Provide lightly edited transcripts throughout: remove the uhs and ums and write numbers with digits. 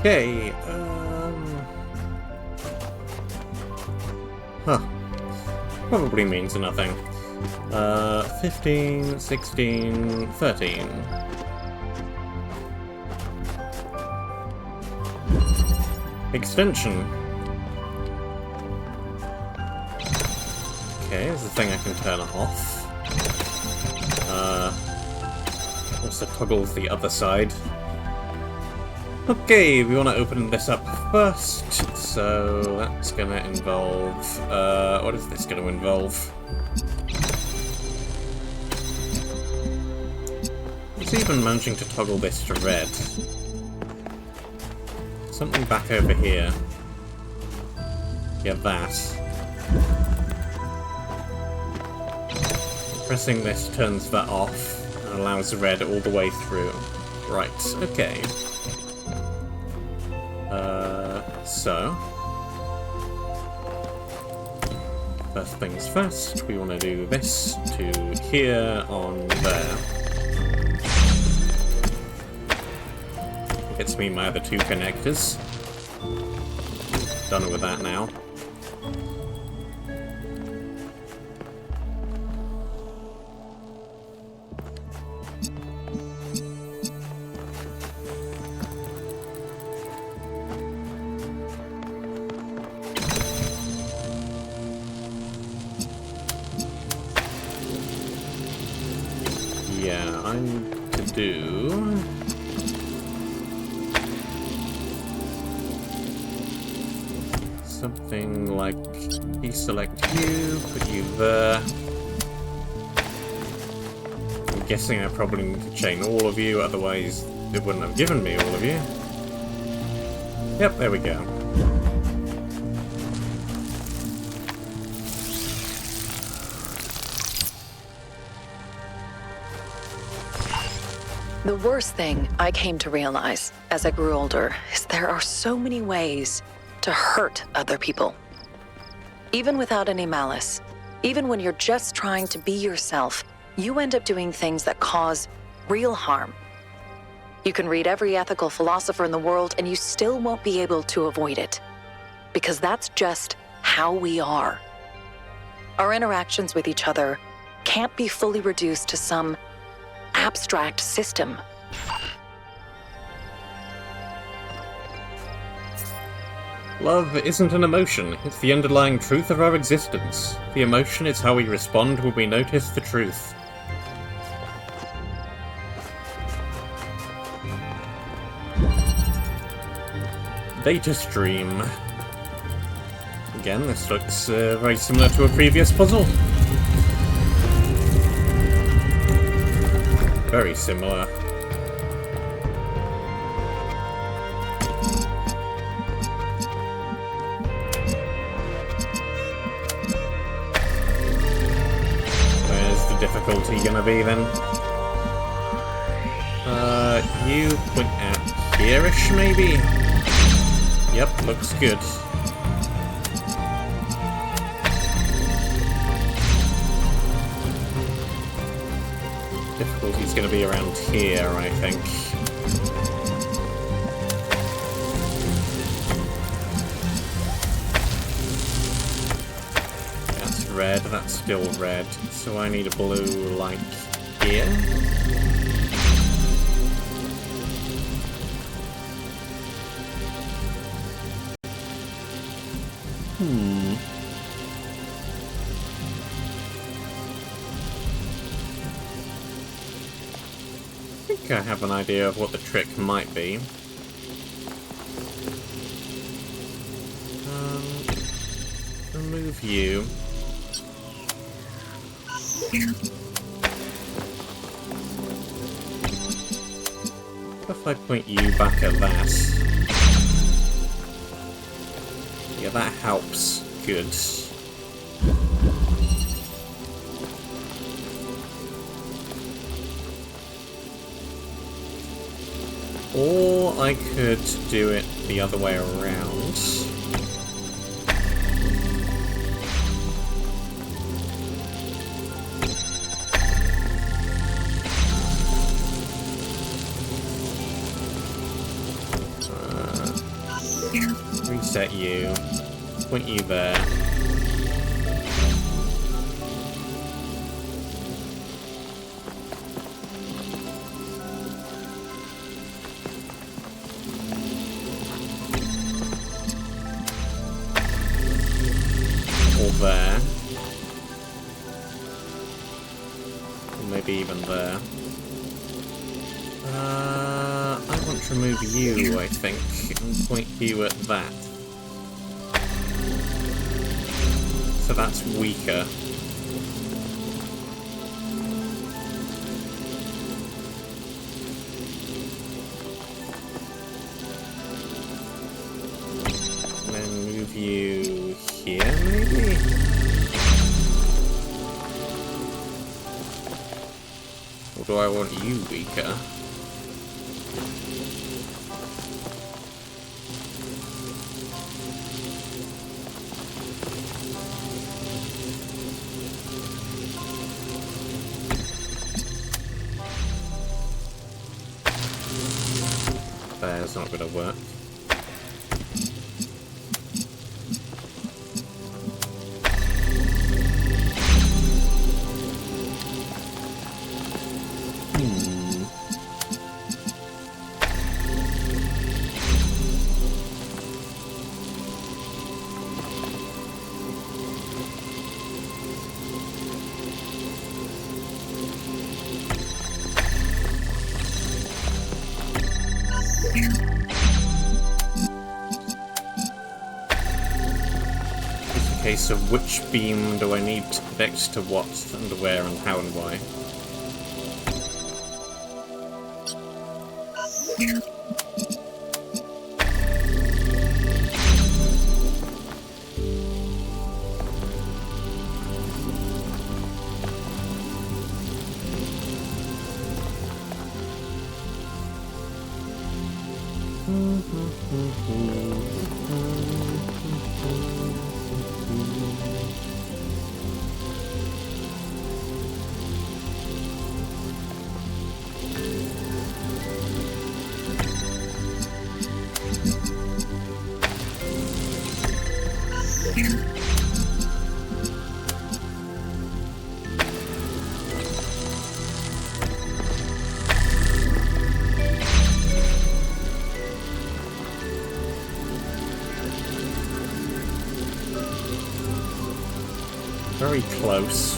Okay, huh. Probably means nothing. 15, 16, 13. Extension. Okay, there's a thing I can turn off. Also toggles the other side. Okay, we want to open this up first, so that's going to involve... what is this going to involve? It's even managing to toggle this to red. Something back over here. Yeah, that. Pressing this turns that off and allows red all the way through. Right, okay. So... First things first, we want to do this to here on there. Gets me my other two connectors. Done with that now. Yeah, I'm to do... something like deselect you, put you there. I'm guessing I probably need to chain all of you, otherwise it wouldn't have given me all of you. Yep, there we go. The worst thing I came to realize as I grew older is there are so many ways to hurt other people. Even without any malice, even when you're just trying to be yourself, you end up doing things that cause real harm. You can read every ethical philosopher in the world and you still won't be able to avoid it. Because that's just how we are. Our interactions with each other can't be fully reduced to some abstract system. Love isn't an emotion, it's the underlying truth of our existence. The emotion is how we respond when we notice the truth. Data stream. Again, this looks very similar to a previous puzzle. Very similar. Where's the difficulty gonna be then? You point out here-ish maybe? Yep, looks good. Difficulty's gonna be around here, I think. That's red, that's still red. So I need a blue, like, here. I think I have an idea of what the trick might be. Remove you. What if I point you back at that? Yeah, that helps. Good. Or I could do it the other way around. Reset you. Point you there. Or there. Or maybe even there. I want to remove you, I think, and point you at that. So that's weaker. And then move you here, maybe? Or do I want you weaker? There's not gonna work. Case of which beam do I need to connect to what, and where, and how, and why. Very close.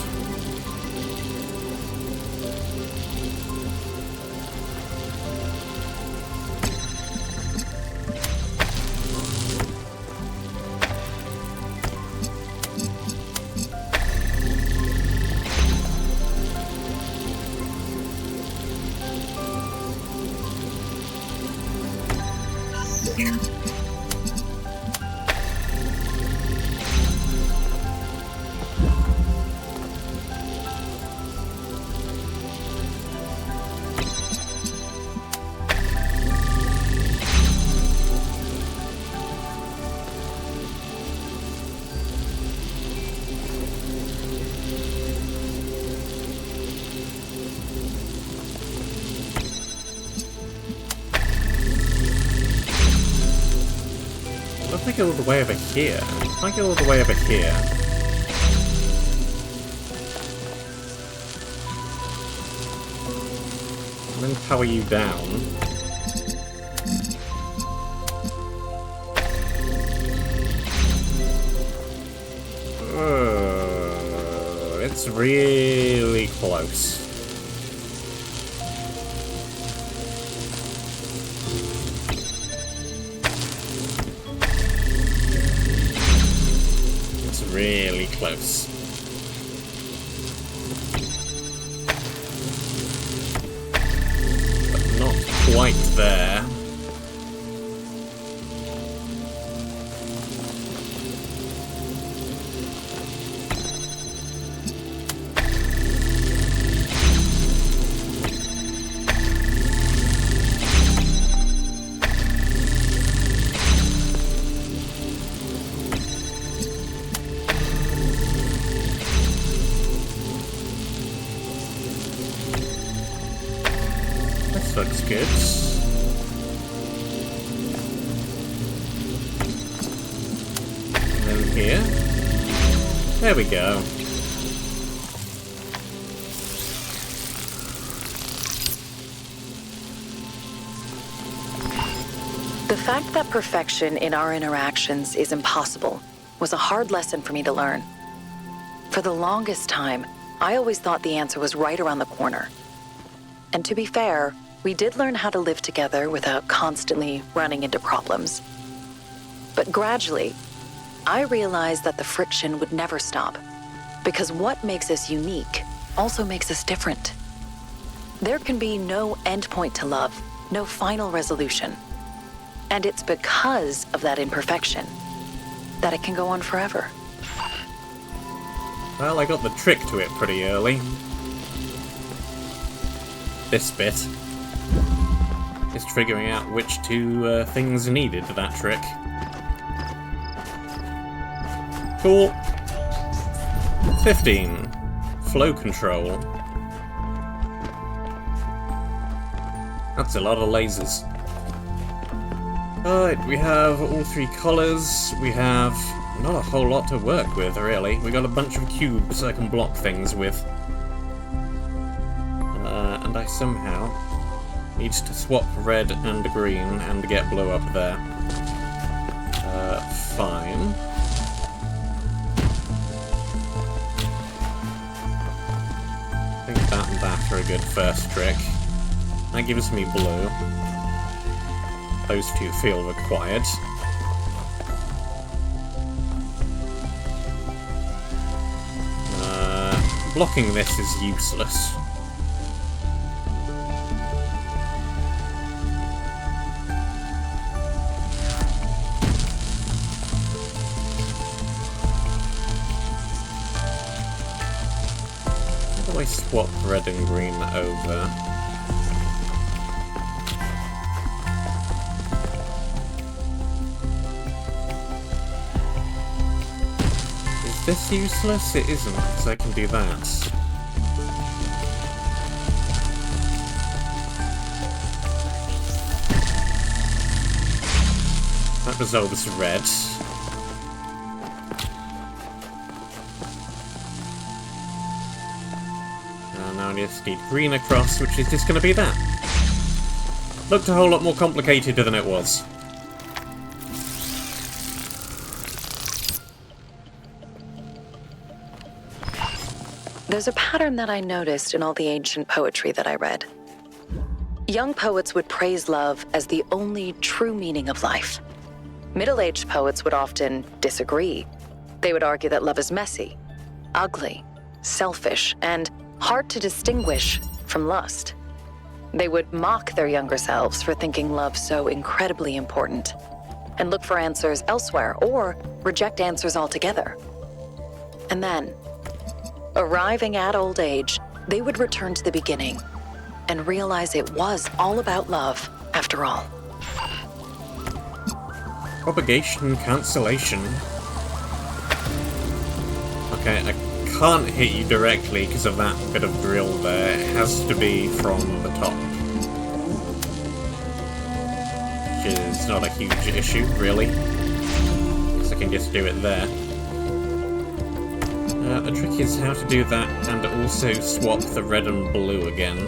If I go all the way over here, if I go all the way over here, and then power you down, it's really close. Really close. But not quite there. Looks good. There we go. The fact that perfection in our interactions is impossible was a hard lesson for me to learn. For the longest time, I always thought the answer was right around the corner. And to be fair, we did learn how to live together without constantly running into problems. But gradually, I realized that the friction would never stop, because what makes us unique also makes us different. There can be no endpoint to love, no final resolution. And it's because of that imperfection that it can go on forever. Well, I got the trick to it pretty early. This bit is figuring out which two things needed that trick. Cool. 15. Flow control. That's a lot of lasers. Alright, we have all three colours. We have not a whole lot to work with, really. We got a bunch of cubes I can block things with. And I somehow need to swap red and green and get blue up there. Fine. I think that and that are a good first trick. That gives me blue. Those two feel required. Blocking this is useless. How do I swap red and green over? Is this useless? It isn't, because I can do that. That resolves red. And now I just need green across, which is just going to be that. Looked a whole lot more complicated than it was. There's a pattern that I noticed in all the ancient poetry that I read. Young poets would praise love as the only true meaning of life. Middle-aged poets would often disagree. They would argue that love is messy, ugly, selfish, and hard to distinguish from lust. They would mock their younger selves for thinking love so incredibly important, and look for answers elsewhere or reject answers altogether. And then, arriving at old age, they would return to the beginning and realize it was all about love after all. Propagation cancellation. Okay, I can't hit you directly because of that bit of drill there. It has to be from the top. Which is not a huge issue, really. So I can just do it there. The trick is how to do that and also swap the red and blue again.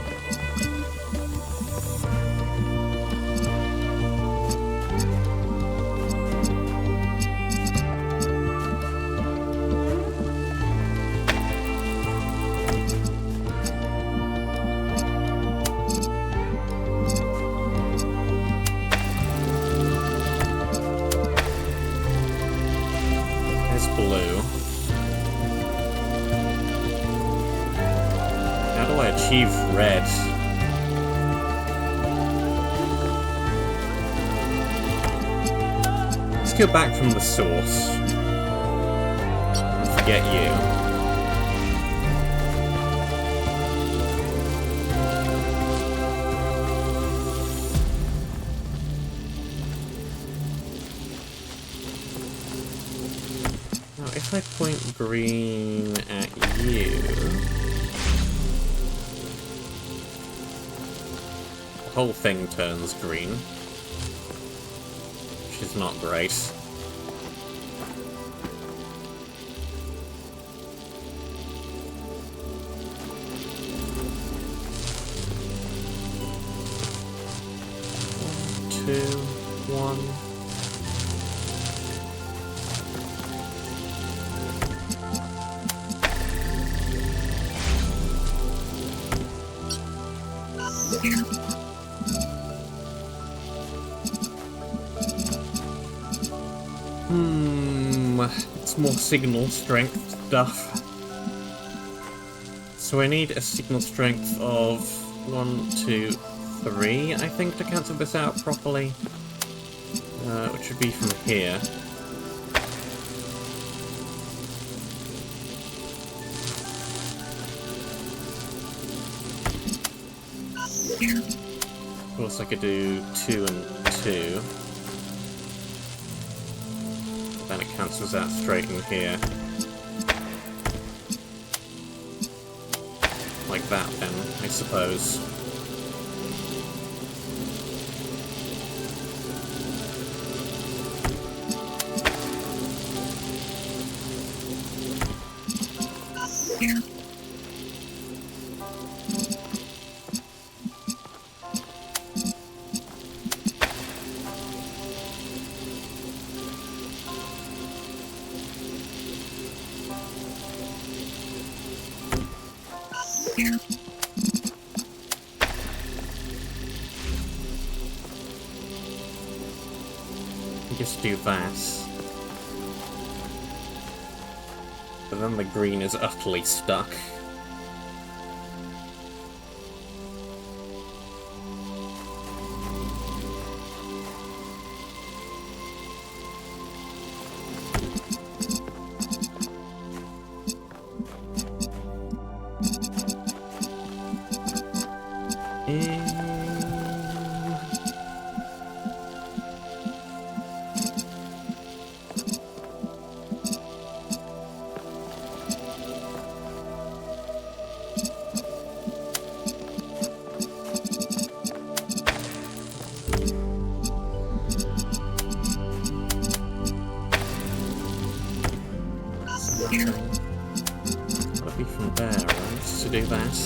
There's blue. How do I achieve red? Let's go back from the source. Forget you. Now, if I point green at you... the whole thing turns green, which is not great. 2, 1. It's more signal strength stuff. So I need a signal strength of 1, 2, 3, I think, to cancel this out properly. Which would be from here. Of course, I could do 2 and 2. Then it cancels out straight in here. Like that, then, I suppose. Just do that. But then the green is utterly stuck. Gotta be from there, right, to do that.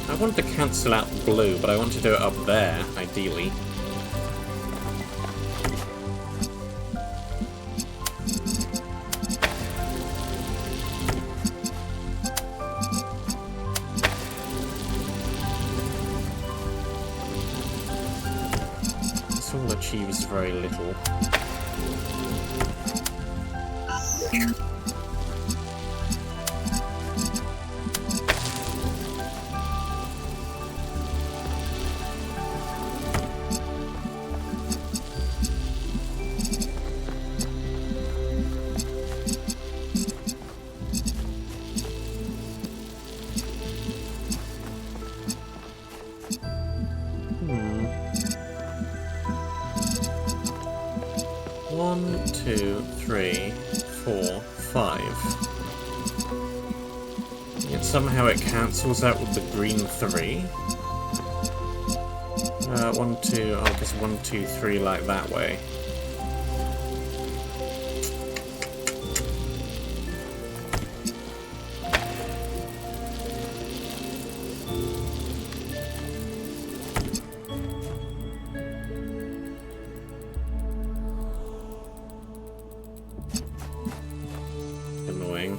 I want to cancel out blue, but I want to do it up there, ideally. This all achieves very little. One, two, three, 4, 5. Yet somehow it cancels out with the green 3. 1, 2, I'll just 1, 2, 3 like that way. Annoying.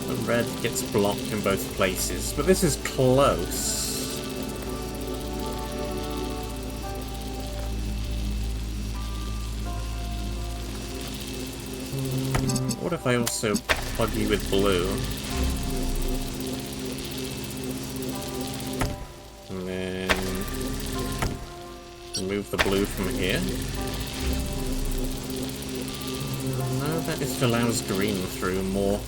The red gets blocked in both places, but this is close. What if I also plug you with blue? And then remove the blue from here. No, that just allows green through more.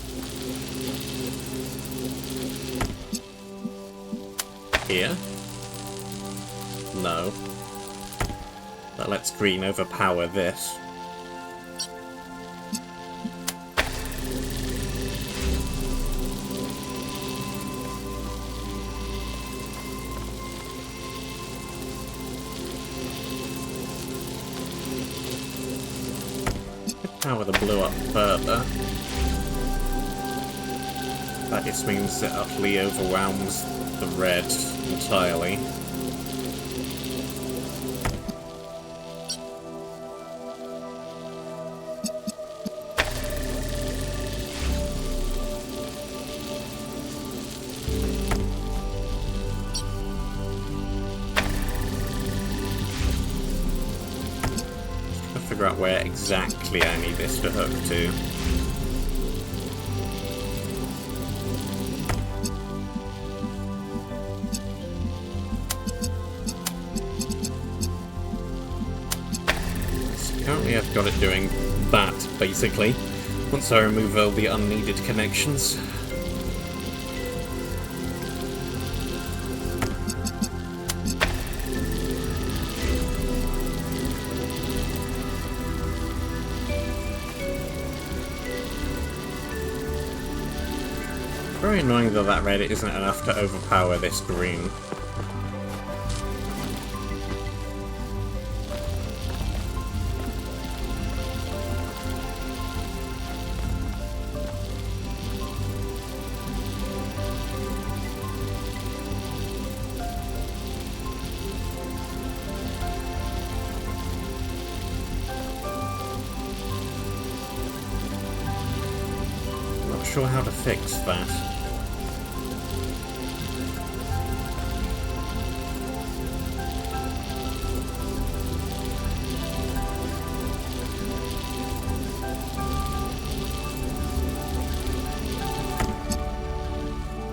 Here? No. That lets green overpower this. power the blue up further. That just means it utterly overwhelms the red entirely. Figure out where exactly I need this to hook to. So currently I've got it doing that, basically, once I remove all the unneeded connections. Very annoying though that red isn't enough to overpower this green. Not sure how to fix that.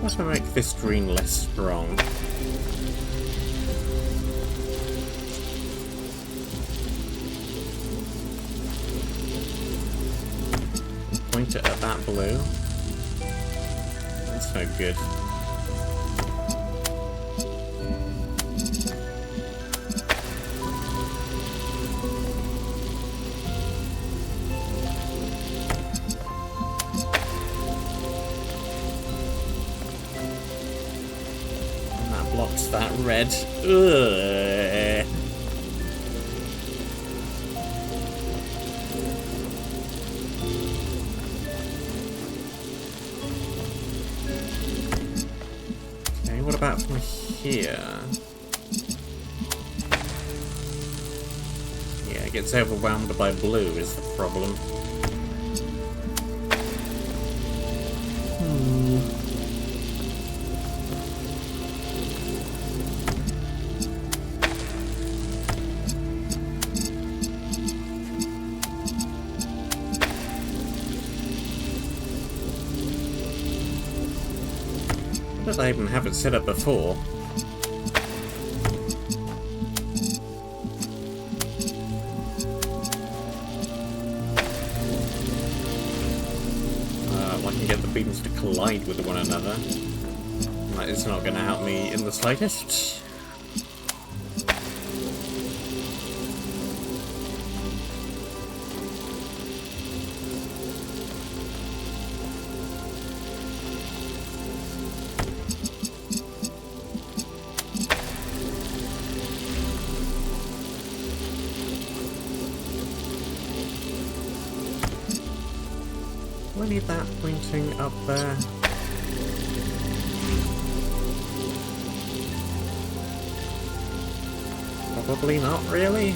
How to make this green less strong? Point it at that blue. That's no good. Blocks that red. Ugh. Okay, what about from here? Yeah, it gets overwhelmed by blue is the problem. I even have it set up before. I can get the beams to collide with one another. That is not going to help me in the slightest. I need that pointing up there. Probably not really.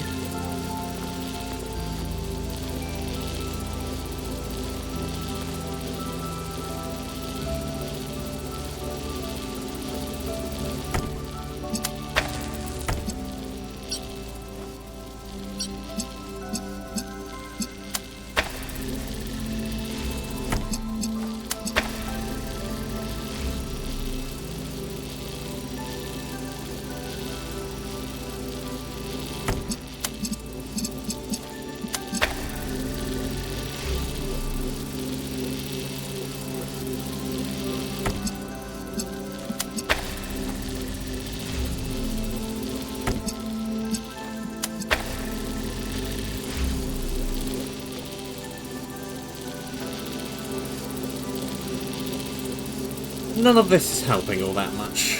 None of this is helping all that much.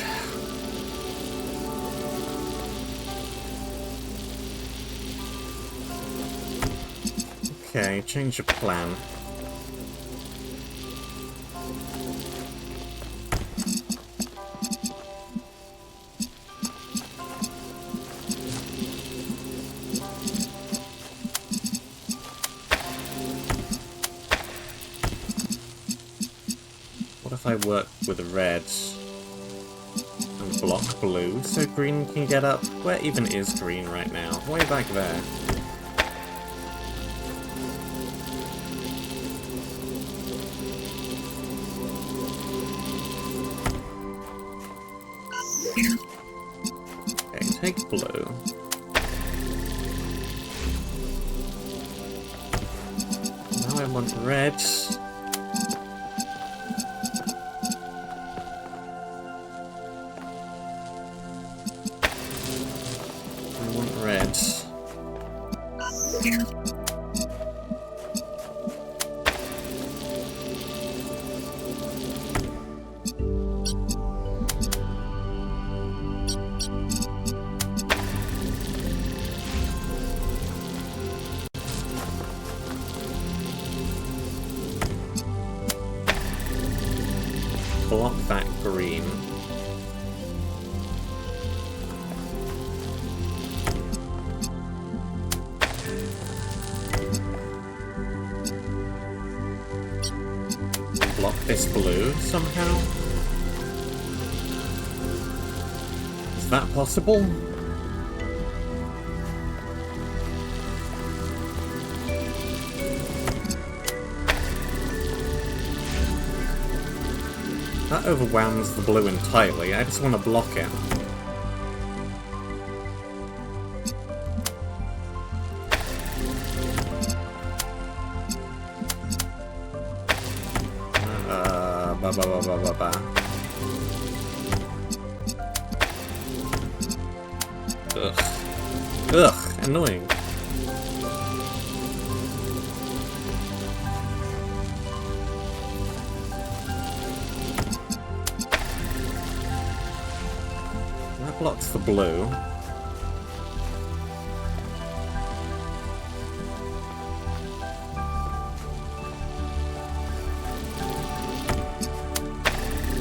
Okay, change of plan. What if I work with red and block blue so green can get up? Where even is green right now? Way back there. Okay, take blue. Now I want red. I want red. Block that green. Block this blue somehow? Is that possible? That overwhelms the blue entirely. I just want to block it. Ugh. Ugh, annoying. That blocks the blue.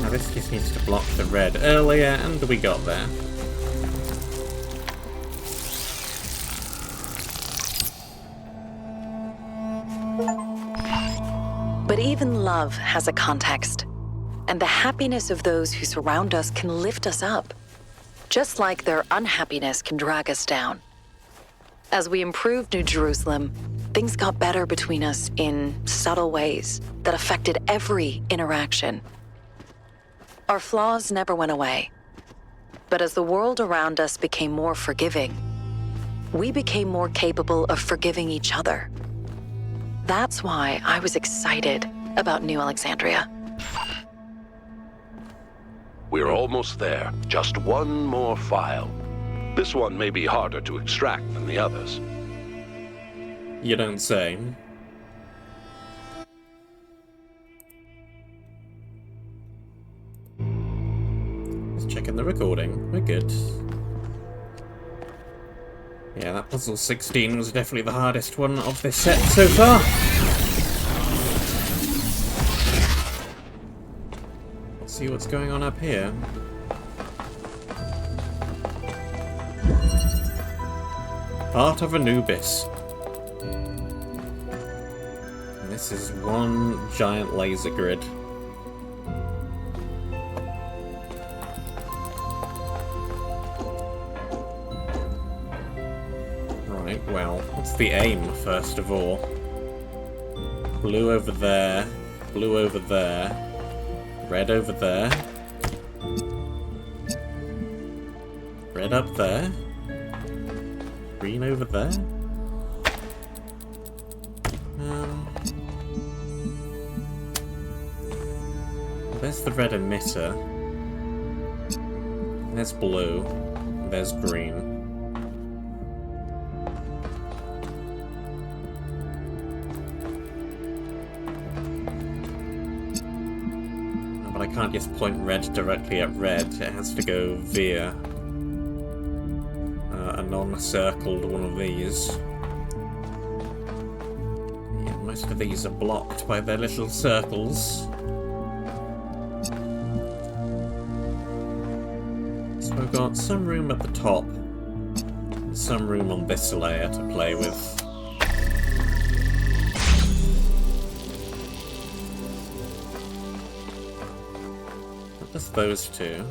Now this just needs to block the red earlier, and we got there. But even love has a context, and the happiness of those who surround us can lift us up, just like their unhappiness can drag us down. As we improved New Jerusalem, things got better between us in subtle ways that affected every interaction. Our flaws never went away, but as the world around us became more forgiving, we became more capable of forgiving each other. That's why I was excited about New Alexandria. We're almost there. Just one more file. This one may be harder to extract than the others. You don't say. Just checking the recording. We're good. Yeah, that puzzle 16 was definitely the hardest one of this set so far. Let's see what's going on up here. Heart of Anubis. And this is one giant laser grid. Right, well, what's the aim, first of all? Blue over there, blue over there, red over there, red up there, green over there. There's the red emitter. There's blue. There's green. But I can't just point red directly at red. It has to go via a non-circled one of these. rest of these are blocked by their little circles. So we've got some room at the top, and some room on this layer to play with. Just those two.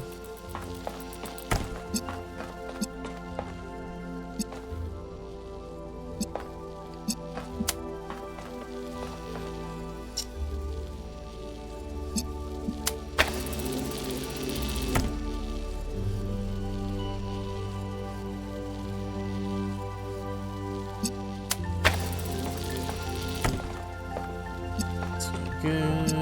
Good.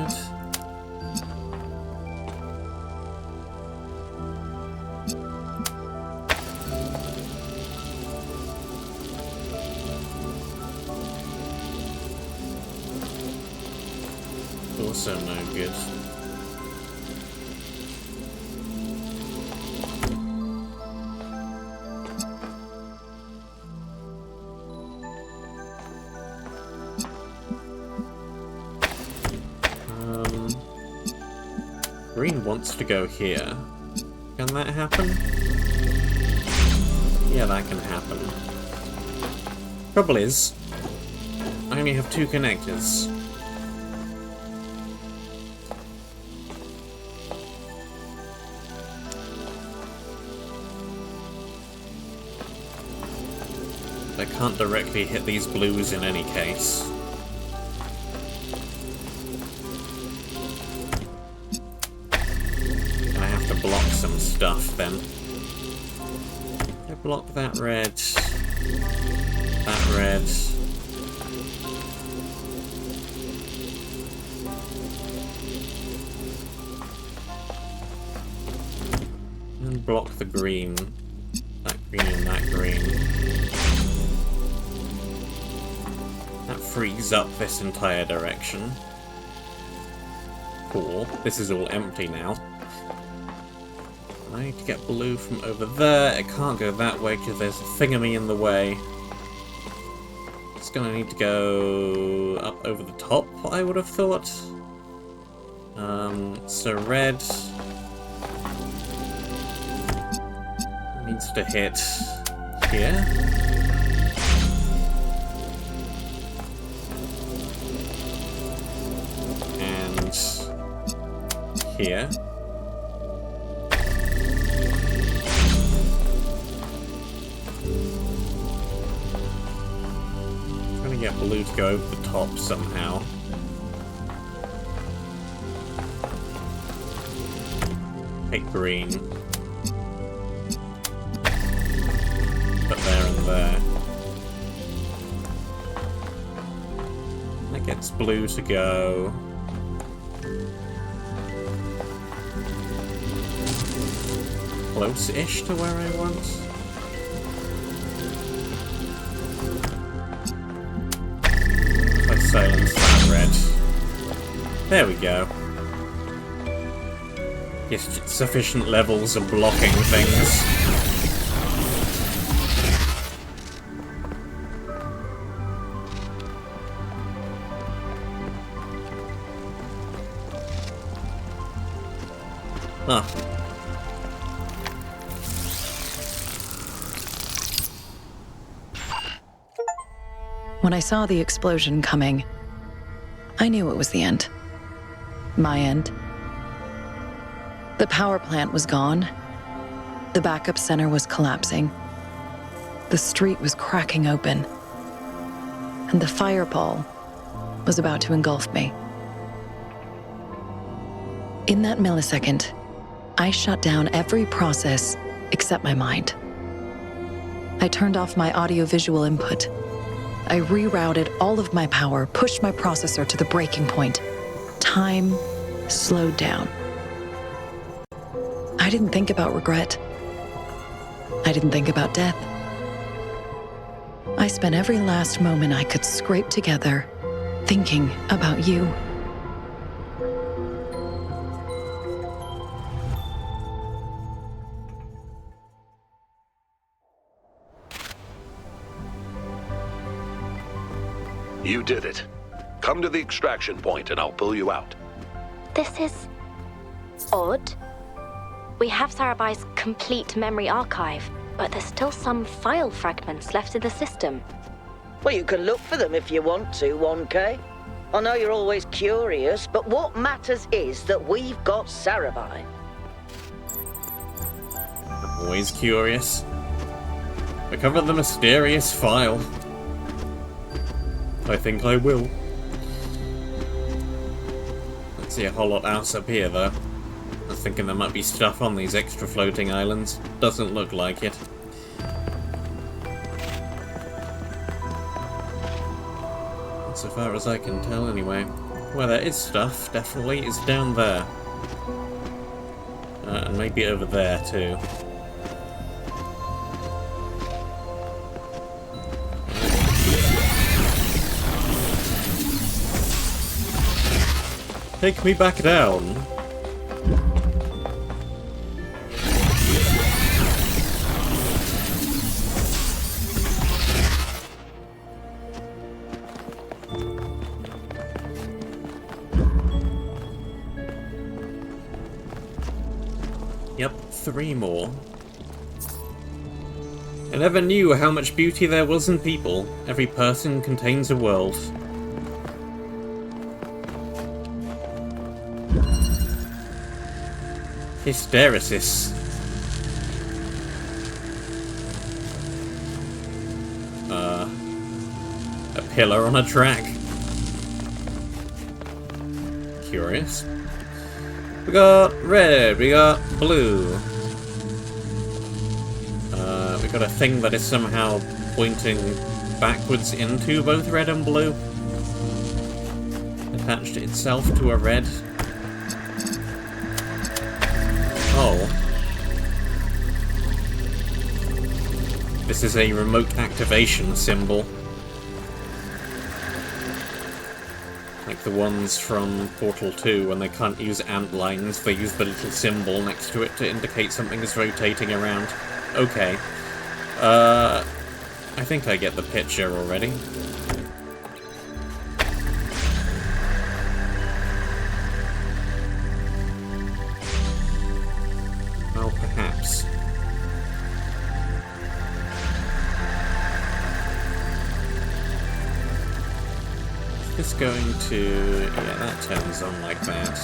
Also no good. Green wants to go here. Can that happen? Yeah, that can happen. Trouble is, I only have 2 connectors. I can't directly hit these blues in any case. I have to block some stuff then. I block that red. That red. And block the green. That green and that green. That frees up this entire direction. Cool. This is all empty now. I need to get blue from over there. It can't go that way because there's a thingamy in the way. It's gonna need to go up over the top, I would have thought. So red needs to hit here. Here. I'm trying to get blue to go over the top somehow. Take green. Put there and there. That gets blue to go. Close-ish to where I want. If I silence that red. There we go. Just sufficient levels of blocking things. Huh. When I saw the explosion coming, I knew it was the end. My end. The power plant was gone. The backup center was collapsing. The street was cracking open. And the fireball was about to engulf me. In that millisecond, I shut down every process except my mind. I turned off my audio-visual input. I rerouted all of my power, pushed my processor to the breaking point. Time slowed down. I didn't think about regret. I didn't think about death. I spent every last moment I could scrape together thinking about you. You did it. Come to the extraction point and I'll pull you out. This is odd. We have Sarabai's complete memory archive, but there's still some file fragments left in the system. Well, you can look for them if you want to, 1K. I know you're always curious, but what matters is that we've got Sarabai. Always curious. Recover the mysterious file. I think I will. Don't see a whole lot else up here, though. I was thinking there might be stuff on these extra floating islands. Doesn't look like it. So far as I can tell, anyway. Where there is stuff, definitely, is down there. And maybe over there, too. Take me back down. Yep, 3 more. I never knew how much beauty there was in people. Every person contains a world. Hysteresis. A pillar on a track. Curious. We got red, we got blue. We got a thing that is somehow pointing backwards into both red and blue. Attached itself to a red. Oh. This is a remote activation symbol. Like the ones from Portal 2, when they can't use ant lines, they use the little symbol next to it to indicate something is rotating around. Okay. I think I get the picture already. Well, perhaps. Is this going to... yeah, that turns on like that.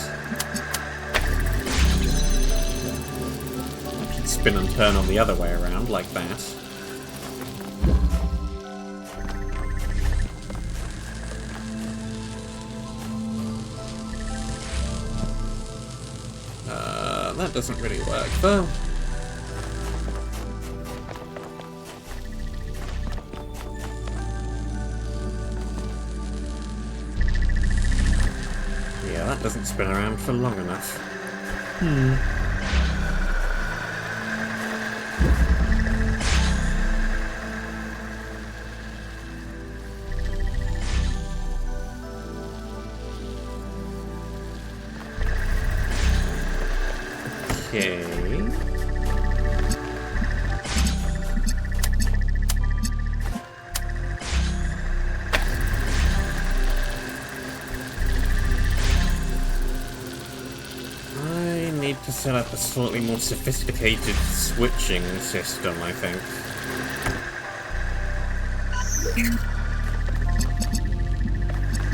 That should spin and turn on the other way around, like that. That doesn't really work, though. Yeah, that doesn't spin around for long enough. Okay. I need to set up a slightly more sophisticated switching system, I think.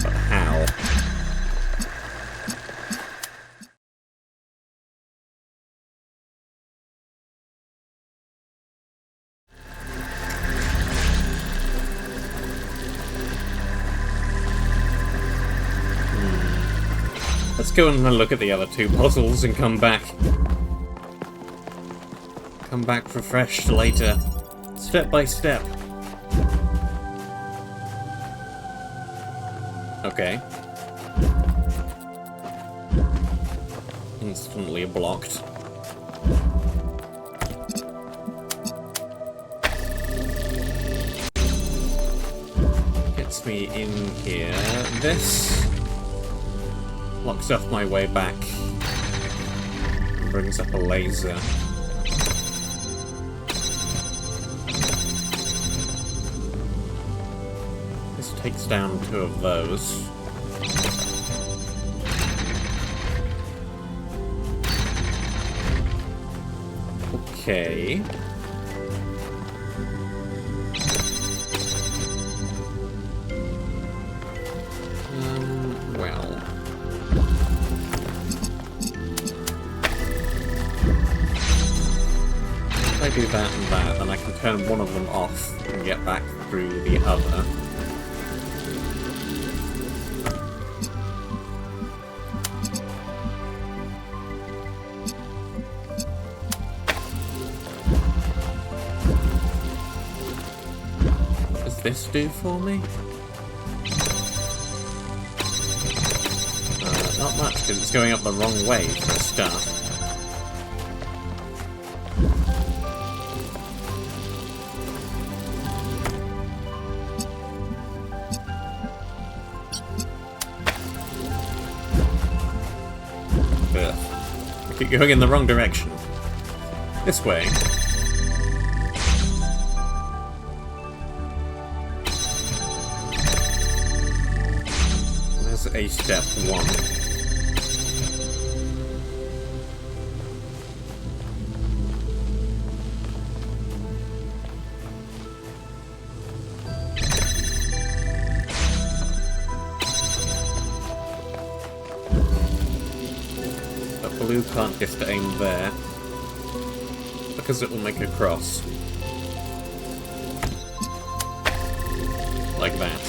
But how? Let's go and look at the other 2 puzzles and come back. Come back refreshed later. Step by step. Okay. Instantly blocked. Gets me in here. This blocks off my way back. Brings up a laser. This takes down 2 of those. Okay. Well. If I do that and that, then I can turn one of them off and get back through the other. What does this do for me? Not much, because it's going up the wrong way for a start. Ugh. I keep going in the wrong direction. This way. There's a step 1. Blue can't just aim there, because it will make a cross. Like that.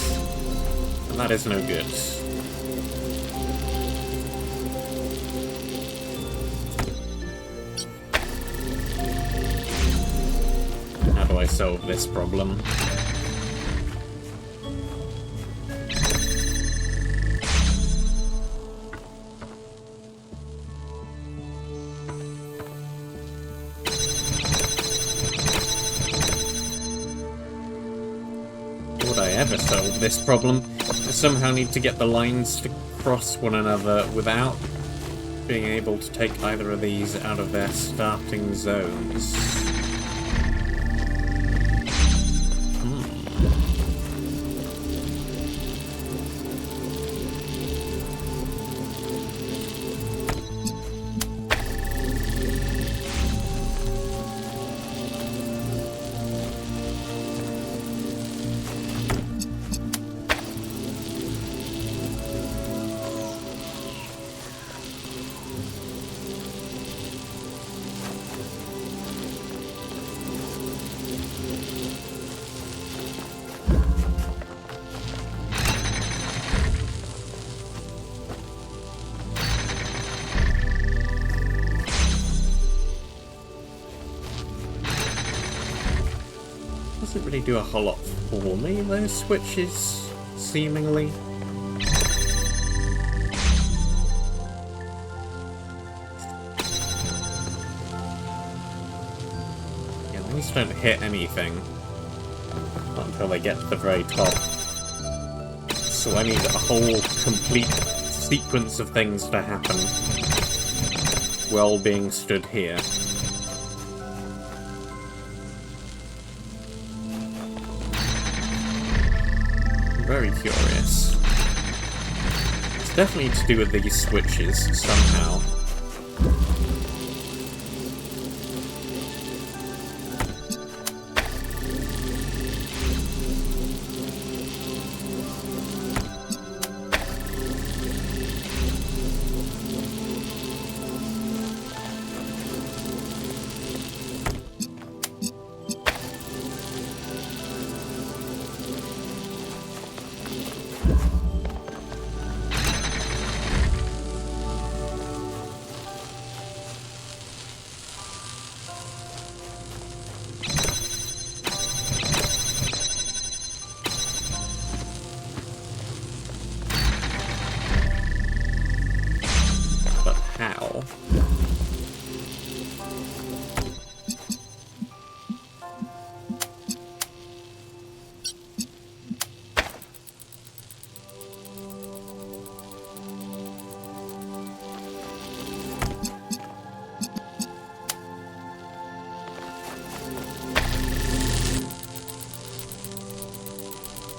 And that is no good. How do I solve this problem? Ever solve this problem. I somehow need to get the lines to cross one another without being able to take either of these out of their starting zones. Doesn't really do a whole lot for me, those switches, seemingly. Yeah, these don't hit anything until they get to the very top. So I need a whole complete sequence of things to happen while being stood here. Very curious. It's definitely to do with these switches, somehow. How?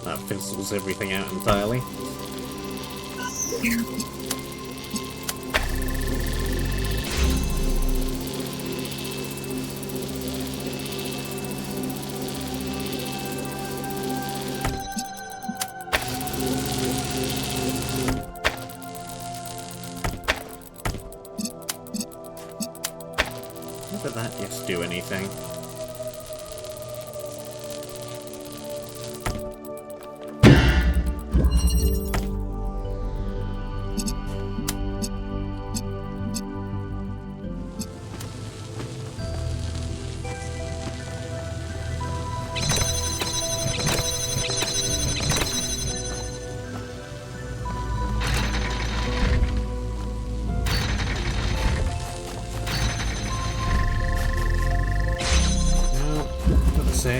That fizzles everything out entirely. How did that just do anything?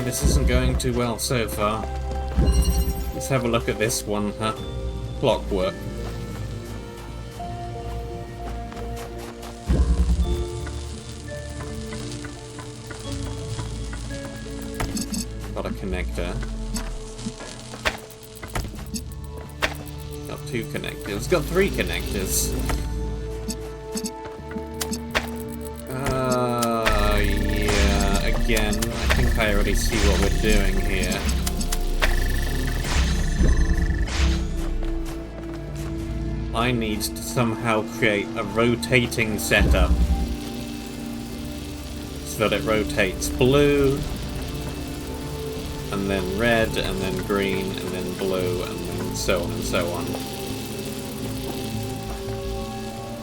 This isn't going too well so far. Let's have a look at this one, huh? Clockwork. Got a connector. Got 2 connectors. Got 3 connectors. Yeah, again, I think I already see what we're doing here. I need to somehow create a rotating setup so that it rotates blue, and then red, and then green, and then blue, and then so on and so on.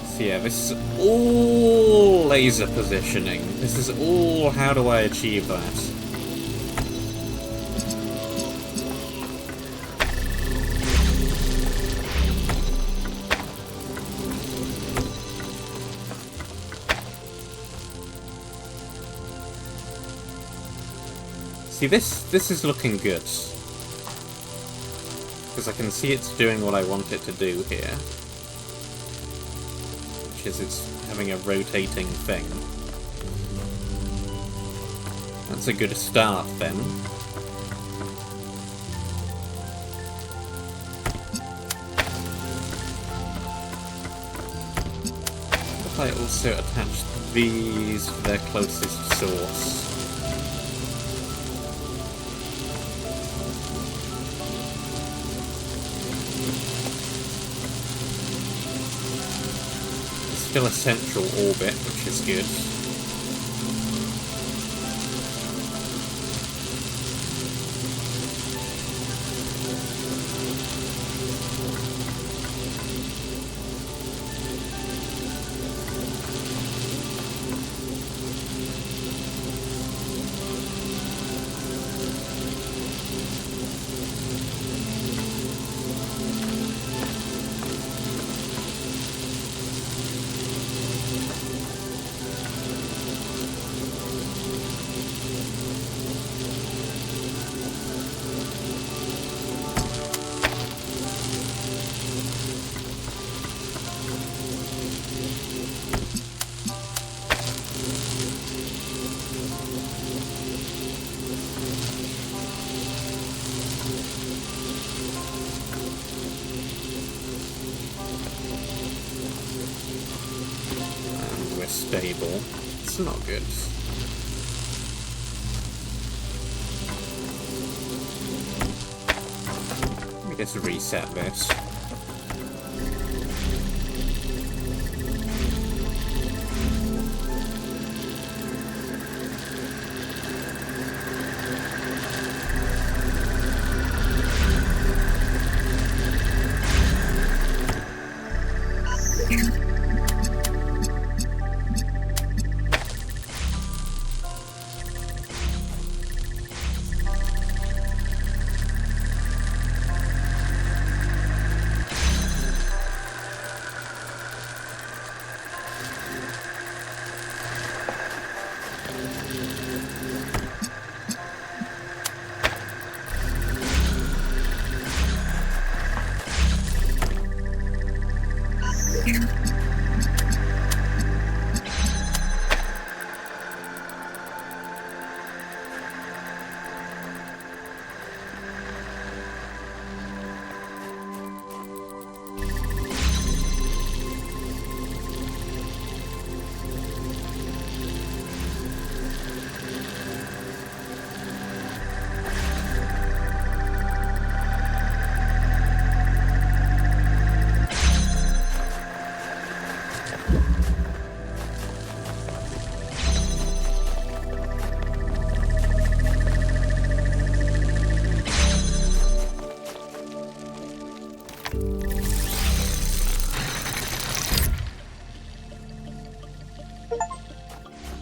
So yeah, this is all laser positioning. This is all how do I achieve that. See, this is looking good. Because I can see it's doing what I want it to do here. Which is it's having a rotating thing. That's a good start, then. If I also attach these to their closest source. Still a central orbit, which is good. Stable. It's not good. Let me just reset this.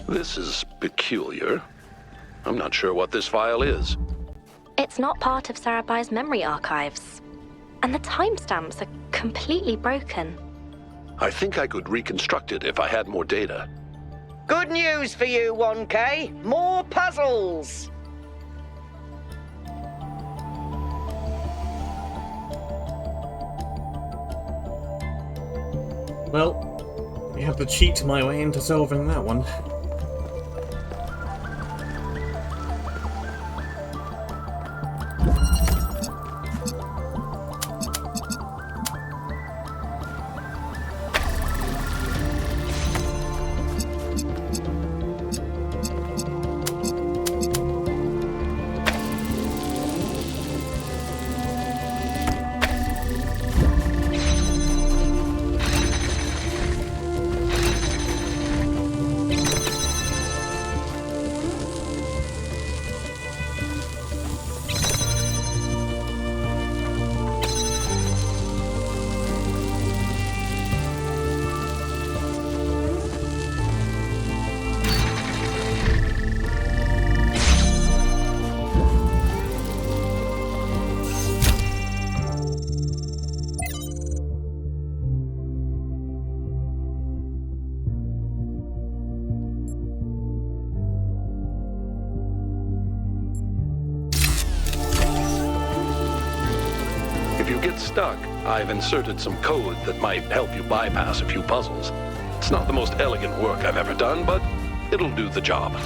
This is peculiar. I'm not sure what this file is. It's not part of Sarabai's memory archives. And the timestamps are completely broken. I think I could reconstruct it if I had more data. Good news for you, 1K. More puzzles! Well, we have to cheat my way into solving that one. If you get stuck, I've inserted some code that might help you bypass a few puzzles. It's not the most elegant work I've ever done, but it'll do the job.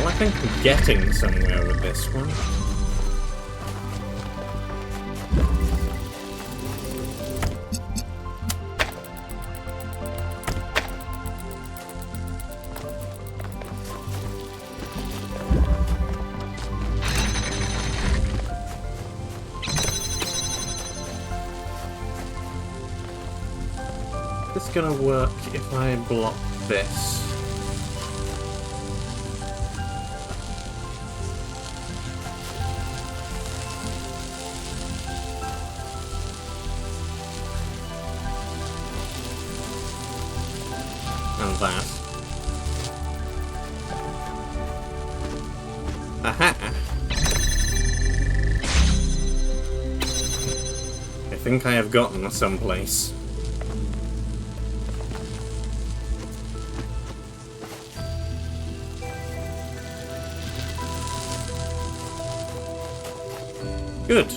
I think we're getting somewhere with this one. It's gonna work if I block this. And that. Aha! I think I have gotten someplace. Good.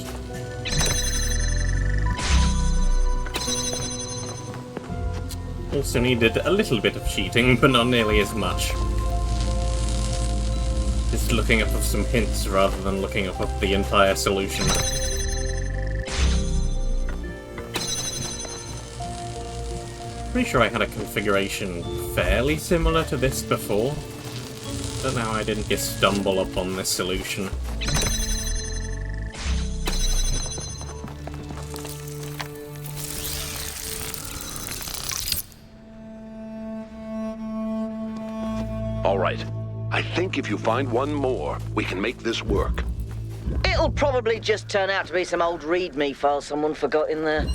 Also needed a little bit of cheating, but not nearly as much. Just looking up of some hints rather than looking up of the entire solution. Pretty sure I had a configuration fairly similar to this before. Don't know how I didn't just stumble upon this solution. All right. I think if you find one more, we can make this work. It'll probably just turn out to be some old README file someone forgot in there.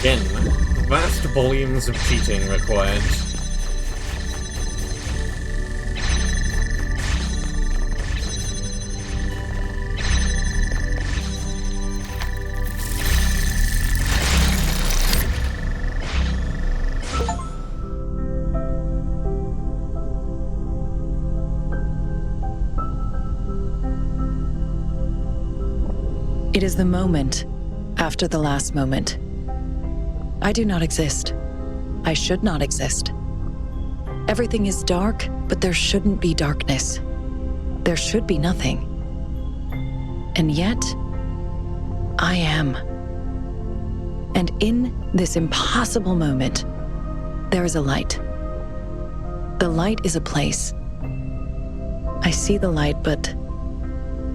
Again, vast volumes of cheating required. It is the moment after the last moment. I do not exist. I should not exist. Everything is dark, but there shouldn't be darkness. There should be nothing. And yet, I am. And in this impossible moment, there is a light. The light is a place. I see the light, but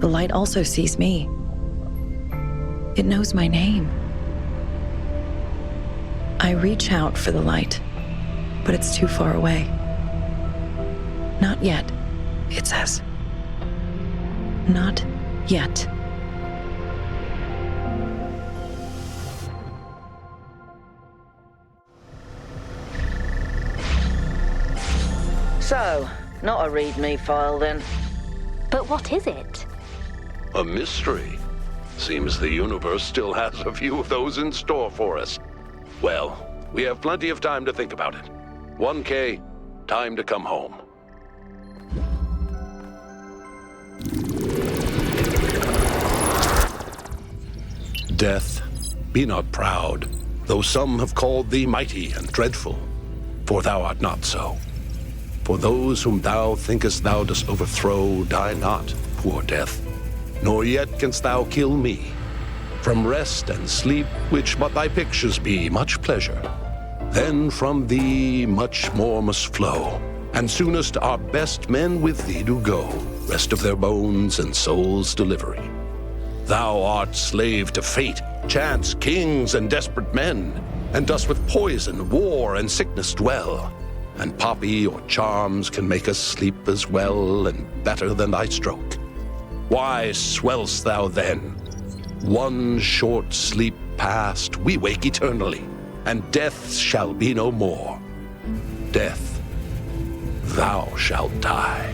the light also sees me. It knows my name. I reach out for the light, but it's too far away. Not yet, it says. Not yet. So, not a README file then. But what is it? A mystery. Seems the universe still has a few of those in store for us. Well, we have plenty of time to think about it. 1K, time to come home. Death, be not proud, though some have called thee mighty and dreadful, for thou art not so. For those whom thou thinkest thou dost overthrow die not, poor death, nor yet canst thou kill me. From rest and sleep, which but thy pictures be, much pleasure. Then from thee much more must flow, and soonest our best men with thee do go, rest of their bones and souls' delivery. Thou art slave to fate, chance, kings, and desperate men, and dost with poison, war, and sickness dwell. And poppy or charms can make us sleep as well and better than thy stroke. Why swell'st thou then? One short sleep past, we wake eternally, and death shall be no more. Death, thou shalt die.